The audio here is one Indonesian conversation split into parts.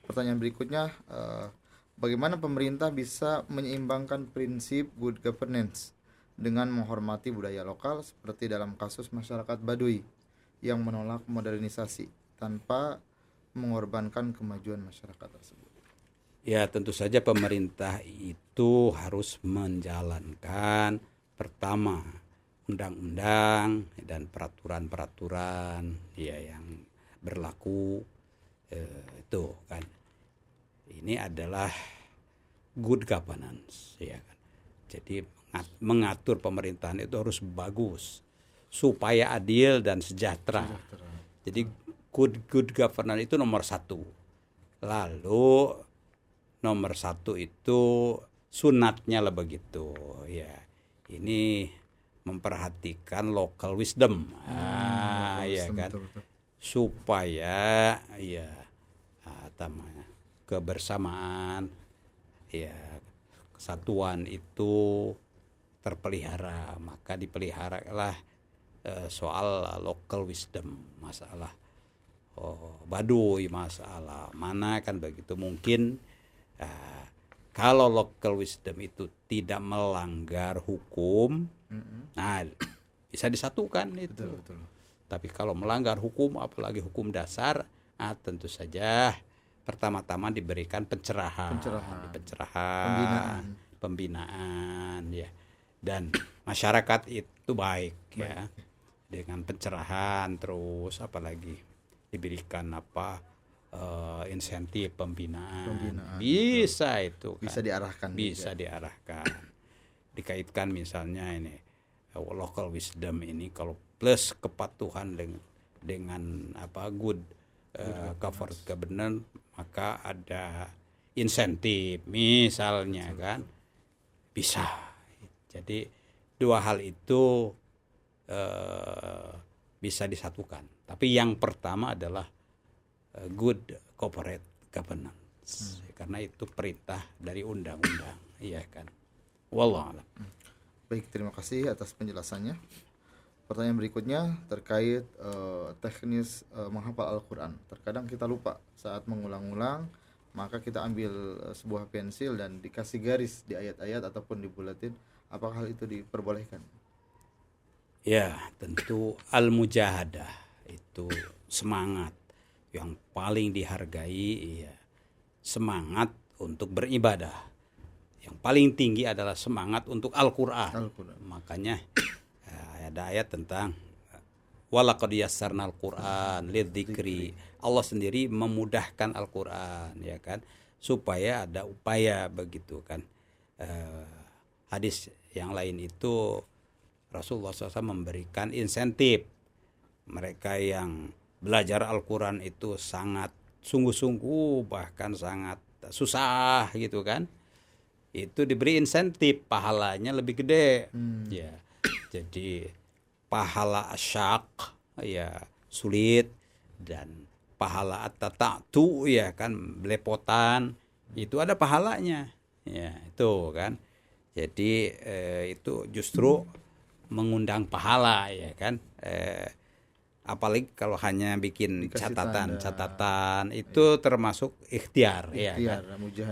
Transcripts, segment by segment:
Pertanyaan berikutnya, bagaimana pemerintah bisa menyeimbangkan prinsip good governance dengan menghormati budaya lokal seperti dalam kasus masyarakat Baduy yang menolak modernisasi tanpa mengorbankan kemajuan masyarakat tersebut? Ya, tentu saja pemerintah itu harus menjalankan pertama undang-undang dan peraturan-peraturan ya yang berlaku itu kan. Ini adalah good governance ya kan. Jadi mengatur pemerintahan itu harus bagus supaya adil dan sejahtera. Jadi good governance itu nomor satu. Lalu nomor satu itu sunatnya lah begitu ya. Ini memperhatikan local wisdom, ya kan, Betul. supaya ya kebersamaan ya kesatuan itu terpelihara. Maka dipeliharalah soal local wisdom, masalah Baduy, masalah mana kan begitu. Mungkin kalau local wisdom itu tidak melanggar hukum, nah bisa disatukan itu. Betul. Tapi kalau melanggar hukum, apalagi hukum dasar, tentu saja pertama-tama diberikan pencerahan, pembinaan, ya. Dan masyarakat itu baik. Ya, dengan pencerahan, terus apalagi diberikan insentif pembinaan bisa itu kan. Bisa diarahkan Dikaitkan misalnya ini local wisdom ini kalau plus kepatuhan dengan good governance, maka ada insentif misalnya kan, bisa. Jadi dua hal itu bisa disatukan. Tapi yang pertama adalah good corporate governance, karena itu perintah dari undang-undang, iya kan. Wallah. Baik, terima kasih atas penjelasannya. Pertanyaan berikutnya terkait teknis menghafal Al-Quran. Terkadang kita lupa saat mengulang-ulang, maka kita ambil sebuah pensil dan dikasih garis di ayat-ayat ataupun dibulatin. Apakah hal itu diperbolehkan? Ya, tentu al-mujahadah itu semangat yang paling dihargai, ya, semangat untuk beribadah. Yang paling tinggi adalah semangat untuk Al-Quran. Makanya ada ayat tentang walaqad yassarnal Qur'an lidzikri. Allah sendiri memudahkan Al-Quran, ya kan, supaya ada upaya begitu kan. Hadis yang lain itu Rasulullah SAW memberikan insentif mereka yang belajar Al-Quran itu sangat sungguh-sungguh, bahkan sangat susah gitu kan, itu diberi insentif, pahalanya lebih gede. Ya, jadi pahala asyak, ya sulit, dan pahala at-tata'tu, ya kan, belepotan, itu ada pahalanya, ya itu kan. Jadi itu justru mengundang pahala, ya kan. Apalagi kalau hanya bikin catatan itu termasuk ikhtiar, ya kan.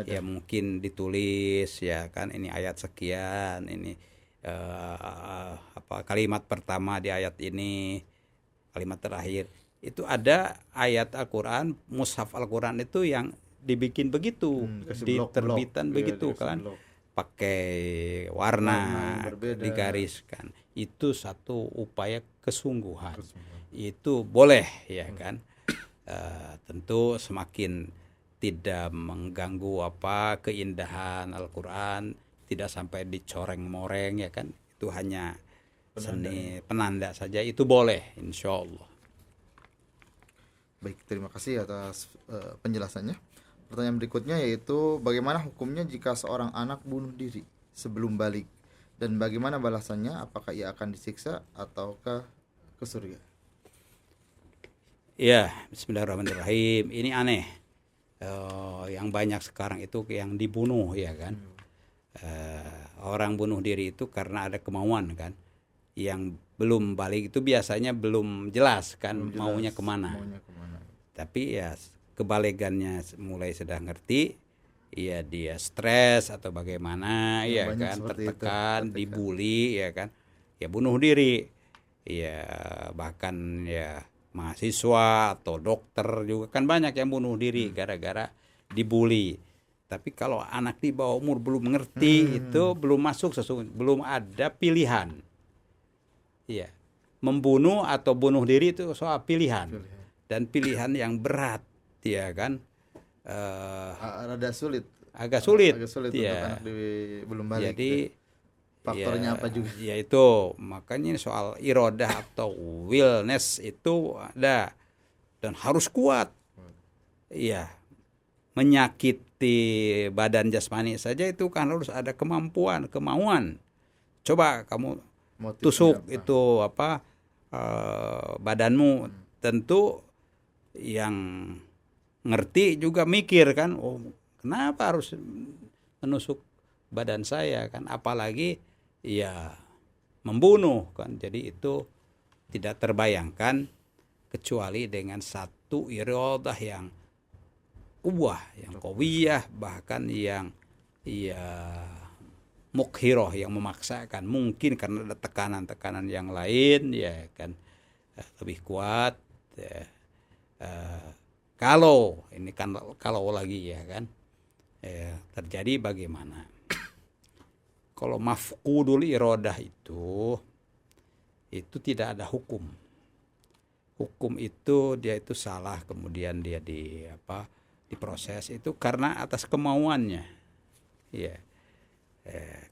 Ya mungkin ditulis, ya kan, ini ayat sekian, ini kalimat pertama di ayat ini, kalimat terakhir. Itu ada ayat Al-Quran, mushaf Al-Quran itu yang dibikin begitu, di terbitan begitu kan, pakai warna digariskan. Itu satu upaya kesungguhan. Itu boleh, ya kan. Tentu semakin tidak mengganggu keindahan Al-Quran, tidak sampai dicoreng-moreng, ya kan. Itu hanya seni penanda saja, itu boleh, insya Allah. Baik, terima kasih atas penjelasannya. Pertanyaan berikutnya yaitu bagaimana hukumnya jika seorang anak bunuh diri sebelum balik, dan bagaimana balasannya, apakah ia akan disiksa ataukah ke surga? Ya, bismillahirrahmanirrahim. Ini aneh. Yang banyak sekarang itu yang dibunuh, ya kan. Orang bunuh diri itu karena ada kemauan kan. Yang belum balik itu biasanya belum jelas kan, maunya kemana. Tapi ya kebalikannya mulai sudah ngerti, ya dia stres atau bagaimana, ya banyak kan, seperti itu, tertekan, tertekan. dibully, ya kan, ya bunuh diri, ya bahkan ya mahasiswa atau dokter juga kan banyak yang bunuh diri gara-gara dibully. Tapi kalau anak di bawah umur belum ngerti, itu belum masuk sesungguhnya, belum ada pilihan. Iya. Membunuh atau bunuh diri itu soal pilihan. Dan pilihan yang berat, ya kan? Rada sulit. Agak sulit. Agak sulit ya. untuk anak belum balik. Jadi faktornya apa juga? Ya itu makanya soal irodah atau willness itu ada dan harus kuat. Iya. Menyakiti badan jasmani saja itu kan harus ada kemampuan, kemauan. Coba kamu Motifnya tusuk apa? itu badanmu, tentu yang ngerti juga mikir kan, oh kenapa harus menusuk badan saya kan, apalagi ya membunuh kan. Jadi itu tidak terbayangkan kecuali dengan satu iradah yang kuwah, yang qawiyah, bahkan yang mukhiroh, yang memaksakan, mungkin karena ada tekanan-tekanan yang lain, ya kan, lebih kuat, ya. Kalau ini kan kalau lagi, ya kan, terjadi bagaimana? Kalau mafqudul iradah itu tidak ada hukum. Hukum itu dia itu salah, kemudian dia diproses itu karena atas kemauannya. Ya.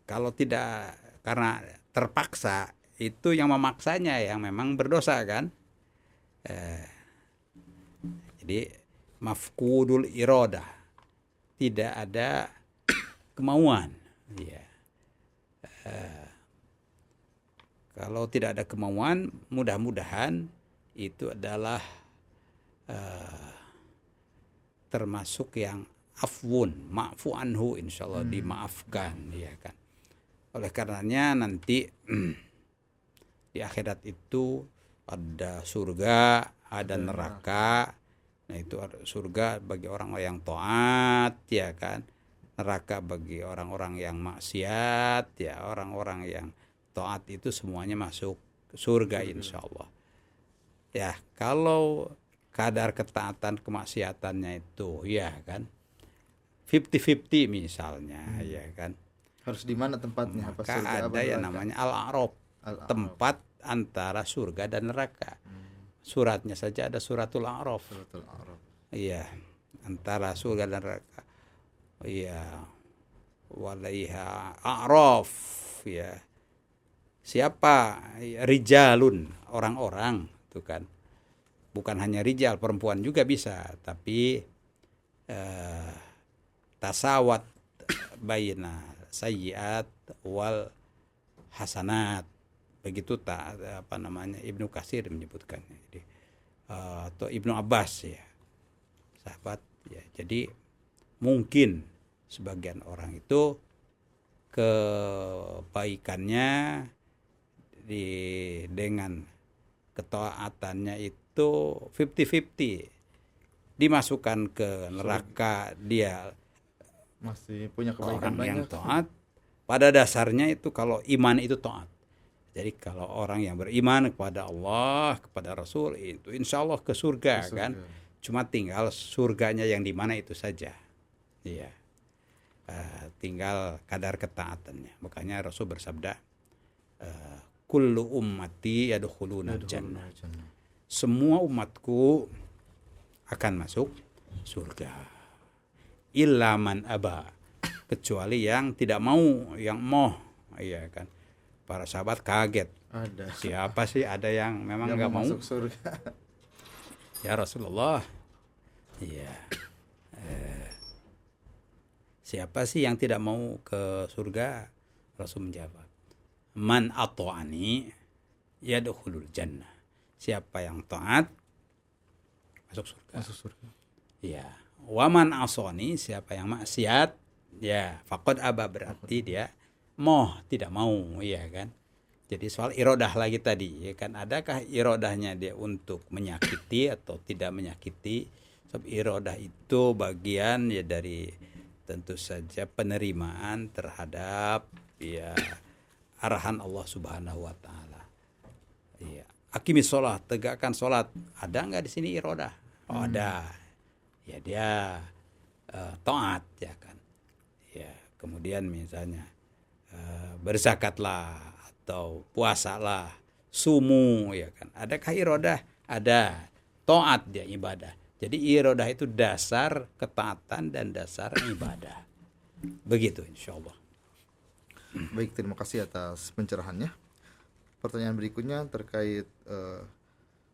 Kalau tidak karena terpaksa, itu yang memaksanya yang memang berdosa kan. Jadi mafqudul iradah, tidak ada kemauan. Ya. Kalau tidak ada kemauan, mudah-mudahan itu adalah termasuk yang afwun, ma'fu anhu, insyaallah dimaafkan, ya kan. Oleh karenanya nanti di akhirat itu ada surga, ada neraka. Nah itu surga bagi orang-orang yang taat, ya kan. Neraka bagi orang-orang yang maksiat, ya orang-orang yang taat itu semuanya masuk surga insyaallah. Ya kalau kadar ketaatan kemaksiatannya itu, ya kan, 50-50 misalnya, ya kan. Harus di mana tempatnya? Maka ada yang namanya al-a'raf, tempat antara surga dan neraka. Suratnya saja ada suratul a'raf. Iya, antara surga dan neraka. Iya, walaiha a'raf, ya. Siapa? Rijalun, orang-orang, itu kan. Bukan hanya rijal, perempuan juga bisa, tapi tasawat baina sayyiat wal hasanat, begitu Ibnu Katsir menyebutkannya. Jadi atau Ibnu Abbas, ya, sahabat, ya. Jadi mungkin sebagian orang itu kebaikannya dengan ketaatannya itu 50-50, dimasukkan ke neraka, dia masih punya kebaikan orang banyak. yang taat. Pada dasarnya itu kalau iman itu taat. Jadi kalau orang yang beriman kepada Allah, kepada Rasul, itu insya Allah ke surga, kan. Cuma tinggal surganya yang di mana itu saja. Iya. Tinggal kadar ketaatannya. Makanya Rasul bersabda, kullu ummati yadkhuluna jannah. Semua umatku akan masuk surga. Illa man aba, kecuali yang tidak mau, yang mau, iya kan. Para sahabat kaget. Ada. Siapa sih ada yang memang enggak mau masuk surga? Ya Rasulullah. Iya. Siapa sih yang tidak mau ke surga? Rasul menjawab, man ata'ani yadkhulul jannah. Siapa yang taat masuk surga. Masuk surga. Iya. Waman asoni, siapa yang maksiat, ya faqad aba, berarti dia tidak mau, ya kan. Jadi soal irodah lagi tadi, ya kan, adakah irodahnya dia untuk menyakiti atau tidak menyakiti Sebab iradah itu bagian ya dari tentu saja penerimaan terhadap ya arahan Allah Subhanahu wa taala. Ya, aqimis sholat, tegakkan sholat. Ada nggak di sini iradah? Oh, ada. Ya dia taat ya kan. Ya, kemudian misalnya berzakatlah atau puasalah, sumu ya kan. Adakah iradah? Ada. Taat dia ibadah. Jadi iradah itu dasar ketaatan dan dasar ibadah. Begitu insyaallah. Baik, terima kasih atas pencerahannya. Pertanyaan berikutnya terkait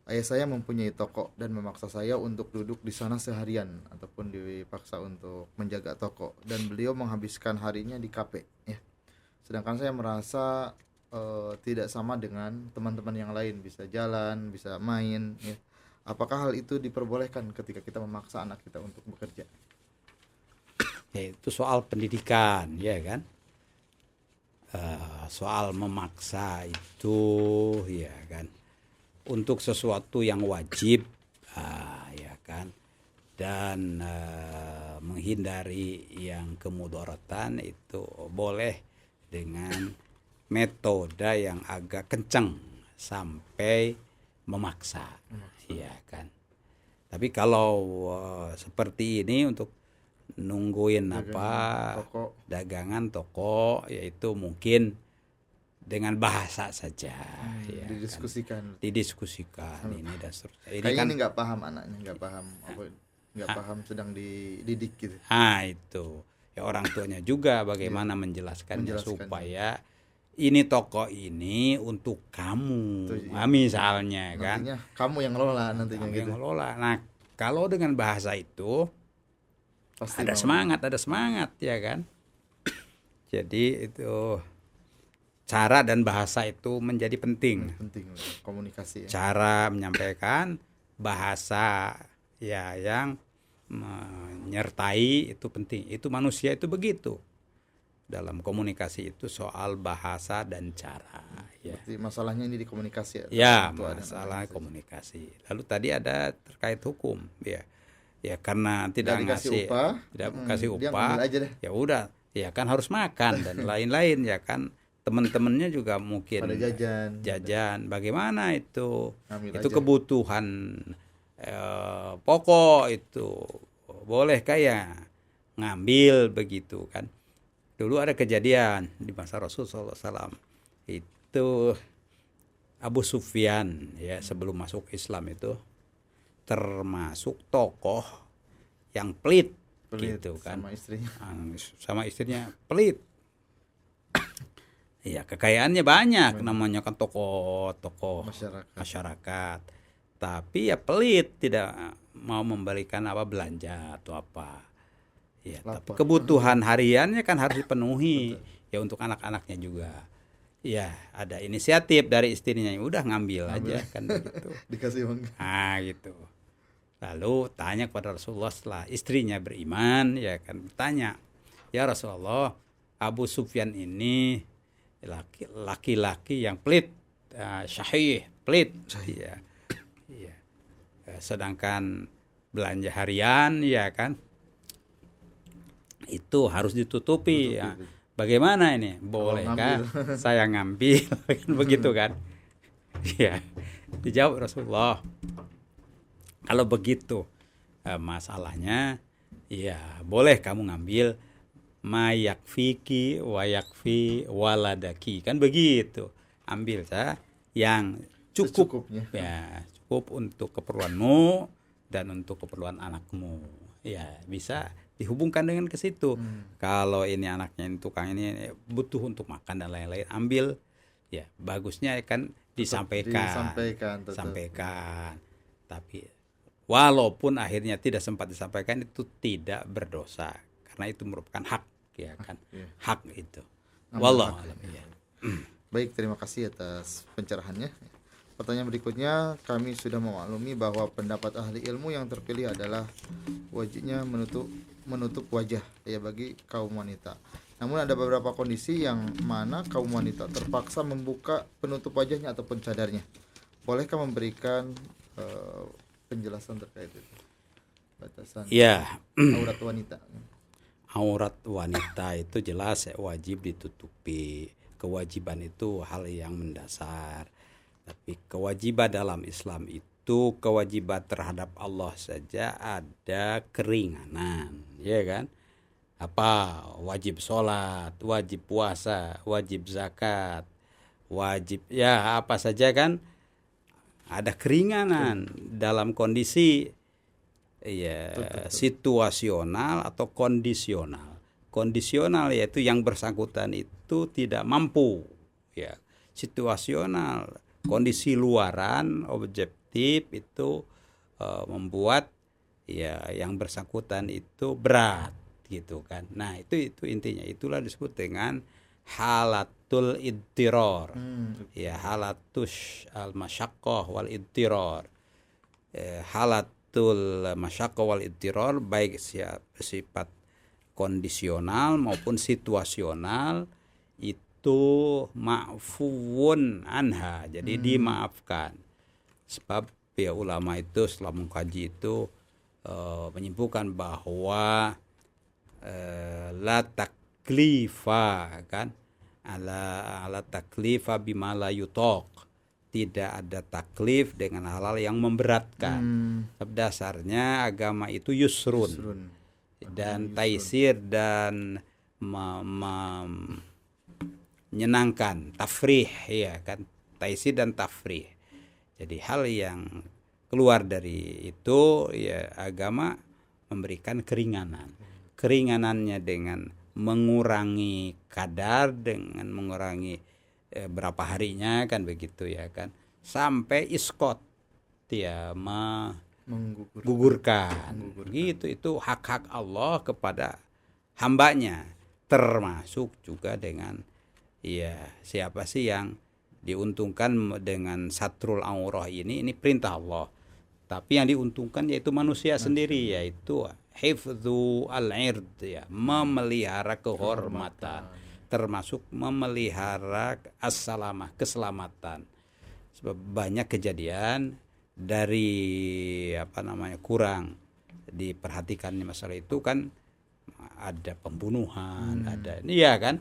ayah saya mempunyai toko dan memaksa saya untuk duduk di sana seharian ataupun dipaksa untuk menjaga toko, dan beliau menghabiskan harinya di kafe ya. Sedangkan saya merasa tidak sama dengan teman-teman yang lain, bisa jalan, bisa main ya. Apakah hal itu diperbolehkan ketika kita memaksa anak kita untuk bekerja? Ya, itu soal pendidikan ya kan. Soal memaksa itu ya kan untuk sesuatu yang wajib ya kan, dan menghindari yang kemudaratan itu boleh dengan metode yang agak kencang sampai memaksa ya kan. Tapi kalau seperti ini untuk nungguin dagangan toko yaitu mungkin dengan bahasa saja ya didiskusikan kan? Didiskusikan ini dan seterusnya. Ini kayaknya kan ini nggak paham anaknya, nggak paham sedang dididik gitu. Itu ya orang tuanya juga bagaimana menjelaskannya supaya ini toko ini untuk kamu misalnya nantinya kan kamu yang ngelola nantinya kamu gitu. yang ngelola. Nah kalau dengan bahasa itu Pasti ada semangat ya kan. Jadi itu cara dan bahasa itu menjadi penting. Penting komunikasi ya. Cara menyampaikan, bahasa ya yang menyertai itu penting. Itu manusia itu begitu. Dalam komunikasi itu soal bahasa dan cara ya. Berarti masalahnya ini di komunikasi ya. Ya, masalah komunikasi. Lalu tadi ada terkait hukum ya. Ya karena tidak ngasih upah, ya udah, ya kan harus makan dan lain-lain ya kan. Teman-temannya juga mungkin pada jajan. Bagaimana itu? Ambil itu aja. kebutuhan pokok itu boleh kayak ngambil begitu kan. Dulu ada kejadian di masa Rasulullah SAW itu Abu Sufyan ya sebelum masuk Islam itu termasuk tokoh yang pelit gitu kan, sama istrinya pelit. Iya, kekayaannya banyak, namanya kan tokoh masyarakat. Tapi ya pelit, tidak mau memberikan belanja atau apa. Ya, tapi kebutuhan hariannya kan harus dipenuhi. Betul. Ya untuk anak-anaknya juga. Ya, ada inisiatif dari istrinya, udah ngambil aja kan begitu. Dikasih uang. Gitu. Lalu tanya kepada Rasulullah setelah istrinya beriman, ya kan bertanya, ya Rasulullah, Abu Sufyan ini laki-laki yang pelit, syahih, pelit, ya. Sedangkan belanja harian, ya kan, itu harus ditutupi. Ya. Bagaimana ini? Bolehkah saya ngambil? Begitu kan? Ya, dijawab Rasulullah. Kalau begitu masalahnya, ya boleh kamu ngambil mayakfiki wayakfi waladaki, kan begitu. Ambil yang cukup, ya cukup untuk keperluanmu dan untuk keperluan anakmu. Ya bisa dihubungkan dengan ke situ. Kalau ini anaknya ini tukang ini butuh untuk makan dan lain-lain, ambil. Ya bagusnya kan disampaikan. Tapi walaupun akhirnya tidak sempat disampaikan, itu tidak berdosa karena itu merupakan hak ya kan. Hak itu. Wallahu a'lam. Baik, terima kasih atas pencerahannya. Pertanyaan berikutnya, kami sudah memaklumi bahwa pendapat ahli ilmu yang terpilih adalah wajibnya menutup wajah ya bagi kaum wanita. Namun ada beberapa kondisi yang mana kaum wanita terpaksa membuka penutup wajahnya ataupun cadarnya. Bolehkah memberikan penjelasan terkait itu? batasan Ya, aurat wanita. aurat wanita itu jelas wajib ditutupi. Kewajiban itu hal yang mendasar. Tapi kewajiban dalam Islam itu kewajiban terhadap Allah saja ada keringanan, ya kan? Apa? Wajib sholat, wajib puasa, wajib zakat, wajib ya apa saja kan ada keringanan dalam kondisi ya situasional atau kondisional. Kondisional yaitu yang bersangkutan itu tidak mampu, ya. Situasional, kondisi luaran objektif itu membuat ya yang bersangkutan itu berat gitu kan. Nah, itu intinya, itulah disebut dengan halatul idtiror. Ya, halatus al masyaqqah wal idtiror. Halatul masyaqqah wal idtiror baik sifat kondisional maupun situasional itu ma'fuun anha. Jadi dimaafkan. Sebab ya ulama itu setelah mengkaji itu menyimpulkan bahwa la taklifa kan ala taklifa bima la yutaq, tidak ada taklif dengan hal-hal yang memberatkan. Dasarnya agama itu yusrun. Dan taisir dan menyenangkan, tafrih ya kan, taisir dan tafrih. Jadi hal yang keluar dari itu ya agama memberikan keringanan. Keringanannya dengan mengurangi kadar, dengan mengurangi berapa harinya kan begitu ya kan, sampai iskot ya menggugurkan. Gitu, itu hak-hak Allah kepada hambanya, termasuk juga dengan ya siapa sih yang diuntungkan dengan satrul aurah ini perintah Allah, tapi yang diuntungkan yaitu manusia sendiri, yaitu hifdzu al-ird ya, memelihara kehormatan, termasuk memelihara as-salamah, keselamatan. Sebab banyak kejadian dari kurang diperhatikannya masalah itu kan, ada pembunuhan, ada iya kan,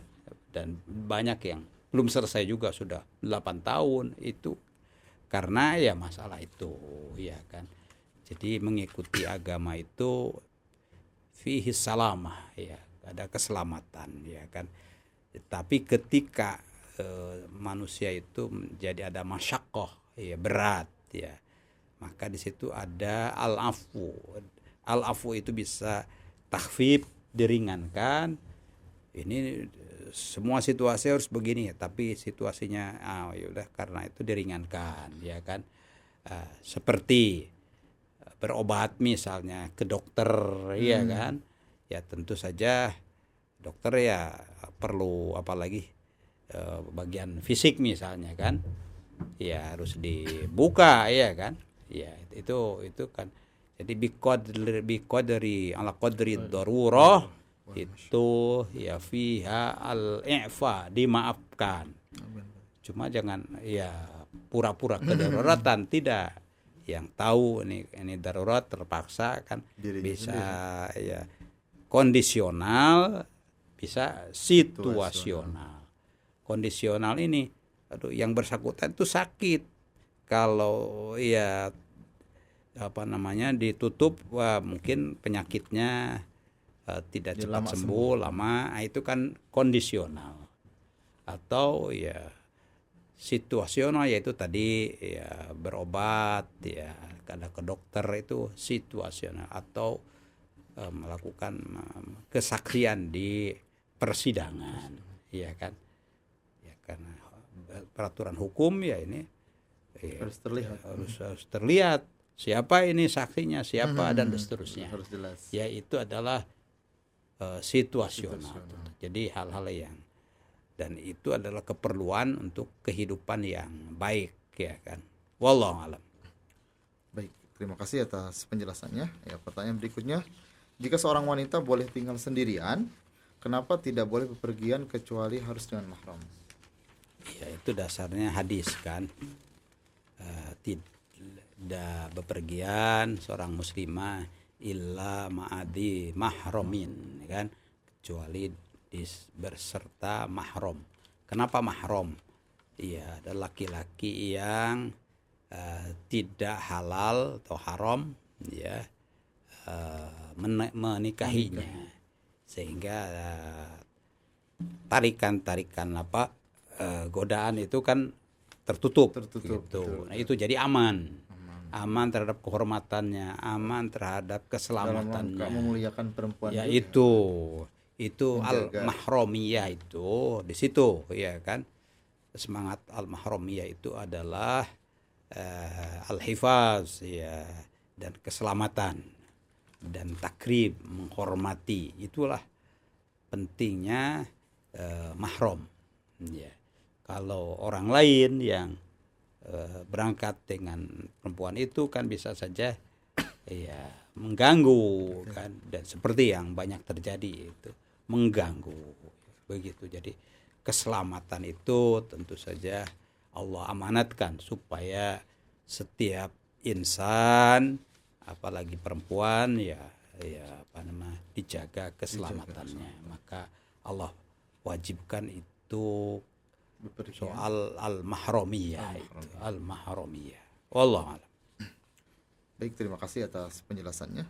dan banyak yang belum selesai juga sudah 8 tahun itu karena ya masalah itu ya kan. Jadi mengikuti agama itu fihi salamah ya, ada keselamatan ya kan. Tapi ketika manusia itu menjadi ada masyaqqah ya, berat ya, maka di situ ada al-afu. Al-afu itu bisa takhfif, diringankan. Ini semua situasi harus begini ya, tapi situasinya ya udah karena itu diringankan ya kan. Seperti berobat misalnya ke dokter ya kan, ya tentu saja dokter ya perlu apalagi bagian fisik misalnya kan, ya harus dibuka ya kan, ya itu kan. Jadi biqadri ala qadri darurah itu ya fiha al-i'fa, dimaafkan. Cuma jangan ya pura-pura kedaruratan, tidak. Yang tahu ini darurat terpaksa kan, bisa ya kondisional, bisa situasional. Kondisional ini yang bersangkutan itu sakit, kalau ya ditutup, mungkin penyakitnya tidak cepat sembuh lama, itu kan kondisional. Atau ya situasional, yaitu tadi ya berobat ya, karena ke dokter, itu situasional. Atau melakukan kesaksian di persidangan ya kan, ya karena peraturan hukum ya ini ya, harus terlihat siapa ini saksinya, siapa dan seterusnya. Harus jelas. Ya itu adalah situasional. Jadi hal-hal yang, dan itu adalah keperluan untuk kehidupan yang baik ya kan. Wallahu alam. Baik, terima kasih atas penjelasannya. Ya, pertanyaan berikutnya, jika seorang wanita boleh tinggal sendirian, kenapa tidak boleh bepergian kecuali harus dengan mahram? Ya itu dasarnya hadis kan. Tidak bepergian seorang muslimah illa ma'adi mahromin, kan, kecuali berserta mahrom. Kenapa mahrom? Iya, ada laki-laki yang tidak halal atau haram, ya, menikahinya, sehingga tarikan godaan itu kan tertutup gitu. Nah, itu jadi aman terhadap kehormatannya, aman terhadap keselamatannya. Dalam memuliakan perempuan. Ya juga. itu al-mahromiyah itu di situ, ya kan. Semangat al-mahromiyah itu adalah al-hifaz, ya, dan keselamatan dan takrib, menghormati. Itulah pentingnya mahram, ya. Kalau orang lain yang berangkat dengan perempuan itu kan bisa saja ya mengganggu, kan, dan seperti yang banyak terjadi itu mengganggu begitu. Jadi keselamatan itu tentu saja Allah amanatkan supaya setiap insan, apalagi perempuan, dijaga keselamatannya. Maka Allah wajibkan itu soal al-mahromiyah itu, al-mahromiyah. Wallahu a'lam. Baik, terima kasih atas penjelasannya.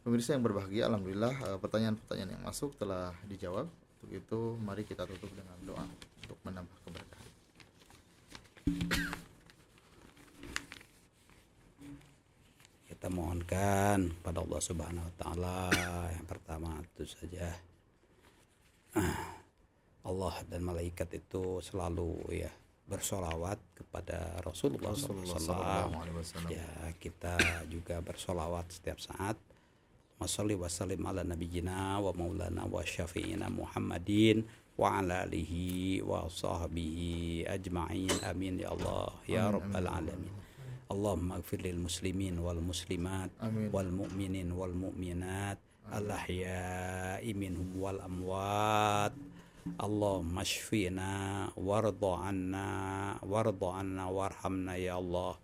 Pemirsa yang berbahagia, alhamdulillah pertanyaan-pertanyaan yang masuk telah dijawab. Untuk itu mari kita tutup dengan doa untuk menambah keberkahan. Kita mohonkan pada Allah Subhanahu wa taala, yang pertama itu saja Allah dan malaikat itu selalu bersolawat kepada Rasulullah SAW. Ya, kita juga bersolawat setiap saat. Wassalli wassalim ala nabiyyina wa maulana wa syafi'ina Muhammadin wa ala alihi wa sahbihi ajma'in. Amin ya Allah ya rabbal alamin. Allahumma ighfir lil muslimin wal muslimat wal mu'minin wal mu'minat al ahya'i minhum wal amwat. Allahumma shfina warda anna warhamna ya Allah.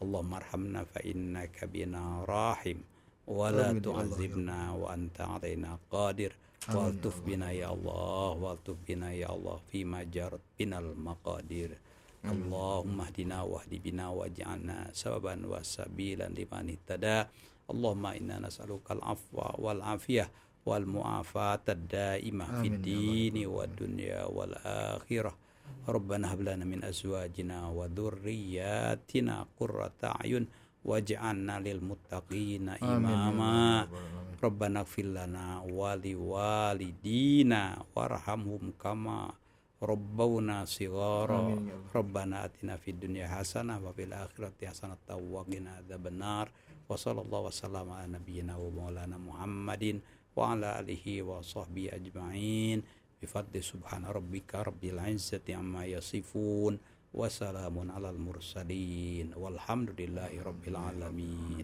Allahumma arhamna fa innaka bina rahim wa la tu'adzibna wa anta 'alaina qadir waltuf bina ya Allah waltuf bina ya Allah fima jarat binal maqadir. Allahumma hdina wahdi bina waj'alna sababan wa sabilan liman ihtada. Allahumma inna nas'aluka al-afwa wal afiyah wal mu'afata ad-daimah fid dini wad dunya wal akhirah. Rabbana hab lana min azwajina wa dhurriyyatina qurrata a'yun waj'alna lil muttaqina imama. Rabbana ighfir lana wa liwalidina warhamhum kama rabbawna shighara. Rabbana atina fid dunya hasanah wa fil akhirati hasanah wa qina adzabannar. Wa sallallahu wasallam ala nabiyyina wa maulana Muhammadin wa ala alihi wa sahbihi ajma'in bi fadli subhana rabbika rabbil izzati amma yasifun wa salamun alal mursalin walhamdulillahi rabbil alamin.